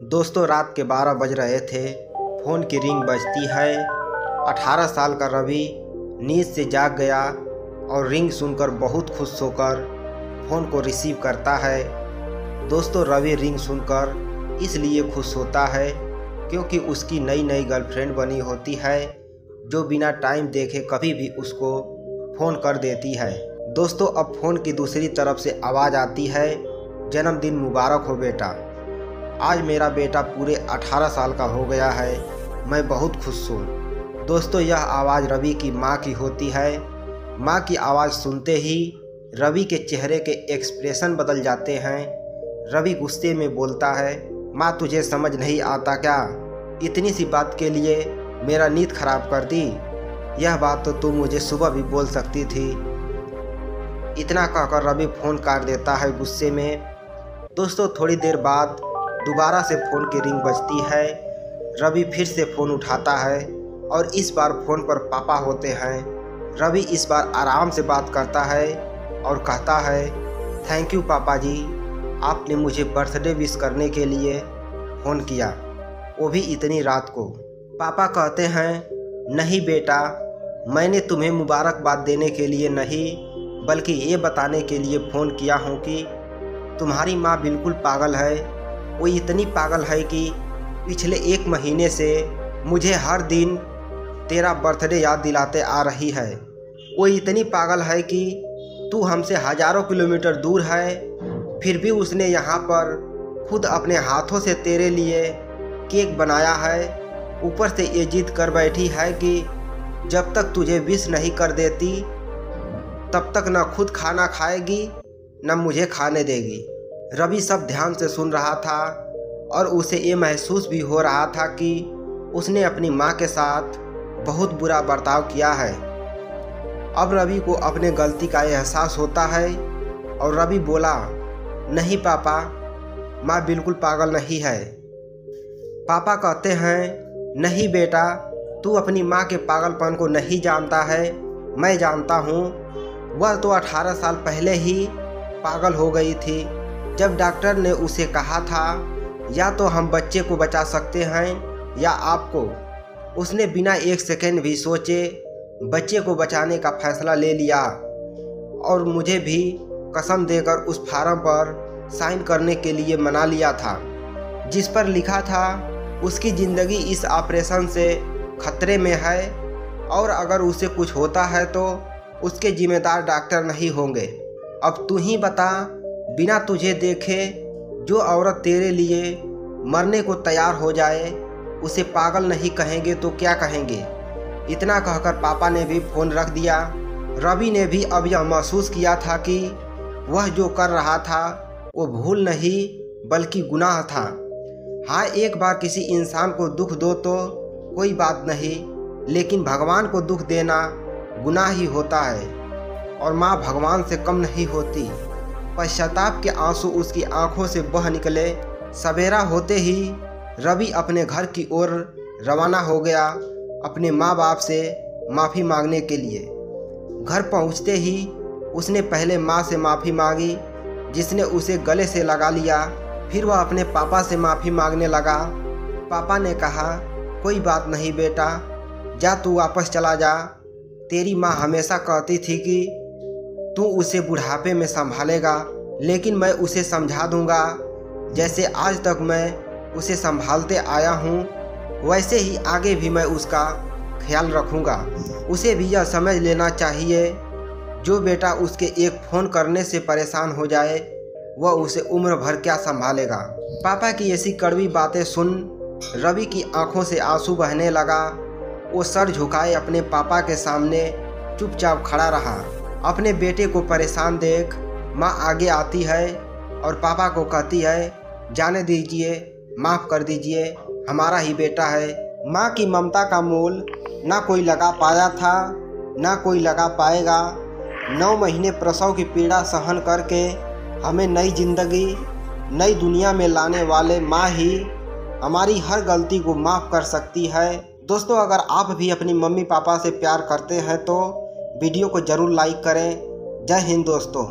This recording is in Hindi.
दोस्तों रात के 12 बज रहे थे। फ़ोन की रिंग बजती है। 18 साल का रवि नींद से जाग गया और रिंग सुनकर बहुत खुश होकर फ़ोन को रिसीव करता है। दोस्तों रवि रिंग सुनकर इसलिए खुश होता है क्योंकि उसकी नई गर्लफ्रेंड बनी होती है जो बिना टाइम देखे कभी भी उसको फ़ोन कर देती है। दोस्तों अब फ़ोन की दूसरी तरफ से आवाज़ आती है, जन्मदिन मुबारक हो बेटा, आज मेरा बेटा पूरे 18 साल का हो गया है, मैं बहुत खुश हूँ। दोस्तों यह आवाज़ रवि की माँ की होती है। माँ की आवाज़ सुनते ही रवि के चेहरे के एक्सप्रेशन बदल जाते हैं। रवि गुस्से में बोलता है, माँ तुझे समझ नहीं आता क्या, इतनी सी बात के लिए मेरा नींद खराब कर दी, यह बात तो तू मुझे सुबह भी बोल सकती थी। इतना कहकर रवि फ़ोन काट देता है गुस्से में। दोस्तों थोड़ी देर बाद दोबारा से फ़ोन की रिंग बजती है। रवि फिर से फ़ोन उठाता है और इस बार फ़ोन पर पापा होते हैं। रवि इस बार आराम से बात करता है और कहता है, थैंक यू पापा जी, आपने मुझे बर्थडे विश करने के लिए फ़ोन किया, वो भी इतनी रात को। पापा कहते हैं, नहीं बेटा, मैंने तुम्हें मुबारकबाद देने के लिए नहीं बल्कि ये बताने के लिए फ़ोन किया हूँ कि तुम्हारी माँ बिल्कुल पागल है। वो इतनी पागल है कि पिछले 1 महीने से मुझे हर दिन तेरा बर्थडे याद दिलाते आ रही है। वो इतनी पागल है कि तू हमसे हज़ारों किलोमीटर दूर है, फिर भी उसने यहाँ पर खुद अपने हाथों से तेरे लिए केक बनाया है। ऊपर से ये जिद कर बैठी है कि जब तक तुझे विश नहीं कर देती तब तक न खुद खाना खाएगी न मुझे खाने देगी। रवि सब ध्यान से सुन रहा था और उसे ये महसूस भी हो रहा था कि उसने अपनी माँ के साथ बहुत बुरा बर्ताव किया है। अब रवि को अपने गलती का एहसास होता है और रवि बोला, नहीं पापा, माँ बिल्कुल पागल नहीं है। पापा कहते हैं, नहीं बेटा, तू अपनी माँ के पागलपन को नहीं जानता है, मैं जानता हूँ। वह तो 18 साल पहले ही पागल हो गई थी जब डॉक्टर ने उसे कहा था या तो हम बच्चे को बचा सकते हैं या आपको। उसने बिना 1 सेकंड भी सोचे बच्चे को बचाने का फैसला ले लिया और मुझे भी कसम देकर उस फार्म पर साइन करने के लिए मना लिया था जिस पर लिखा था उसकी ज़िंदगी इस ऑपरेशन से खतरे में है और अगर उसे कुछ होता है तो उसके जिम्मेदार डॉक्टर नहीं होंगे। अब तू ही बता, बिना तुझे देखे जो औरत तेरे लिए मरने को तैयार हो जाए उसे पागल नहीं कहेंगे तो क्या कहेंगे। इतना कहकर पापा ने भी फ़ोन रख दिया। रवि ने भी अब यह महसूस किया था कि वह जो कर रहा था वो भूल नहीं बल्कि गुनाह था। हाँ, एक बार किसी इंसान को दुख दो तो कोई बात नहीं, लेकिन भगवान को दुख देना गुनाह ही होता है और माँ भगवान से कम नहीं होती। पश्चाताप के आंसू उसकी आंखों से बह निकले। सवेरा होते ही रवि अपने घर की ओर रवाना हो गया अपने माँ बाप से माफ़ी मांगने के लिए। घर पहुँचते ही उसने पहले माँ से माफ़ी मांगी जिसने उसे गले से लगा लिया। फिर वह अपने पापा से माफ़ी मांगने लगा। पापा ने कहा, कोई बात नहीं बेटा, जा तू वापस चला जा। तेरी माँ हमेशा कहती थी कि तू उसे बुढ़ापे में संभालेगा, लेकिन मैं उसे समझा दूंगा। जैसे आज तक मैं उसे संभालते आया हूँ वैसे ही आगे भी मैं उसका ख्याल रखूँगा। उसे भी यह समझ लेना चाहिए जो बेटा उसके एक फ़ोन करने से परेशान हो जाए वह उसे उम्र भर क्या संभालेगा। पापा की ऐसी कड़वी बातें सुन रवि की आंखों से आंसू बहने लगा। वो सर झुकाए अपने पापा के सामने चुपचाप खड़ा रहा। अपने बेटे को परेशान देख माँ आगे आती है और पापा को कहती है, जाने दीजिए, माफ़ कर दीजिए, हमारा ही बेटा है। माँ की ममता का मोल ना कोई लगा पाया था ना कोई लगा पाएगा। 9 महीने प्रसव की पीड़ा सहन करके हमें नई जिंदगी नई दुनिया में लाने वाले माँ ही हमारी हर गलती को माफ़ कर सकती है। दोस्तों अगर आप भी अपनी मम्मी पापा से प्यार करते हैं तो वीडियो को ज़रूर लाइक करें। जय हिंद दोस्तों।